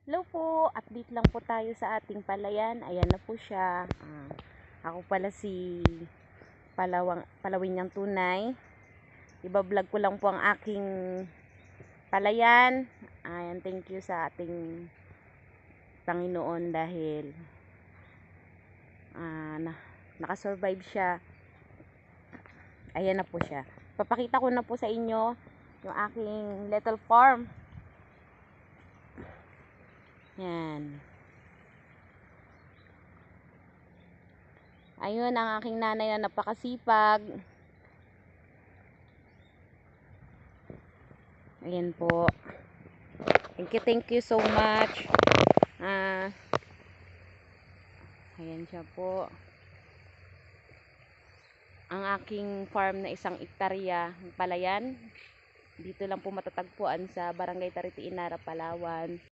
Hello po, update lang po tayo sa ating palayan. Ayan na po siya. Ako pala si Palawinyang Tunay. Iba-vlog ko lang po ang aking palayan. Ayan, thank you sa ating Panginoon dahil nakasurvive siya. Ayan na po siya. Papakita ko na po sa inyo yung aking little farm. Yan. Ayun ang aking nanay na napakasipag. Ayan po. Thank you so much. Ayan siya po. Ang aking farm na 1 hektarya palayan. Dito lang po matatagpuan sa Barangay Tariti Inara, Palawan.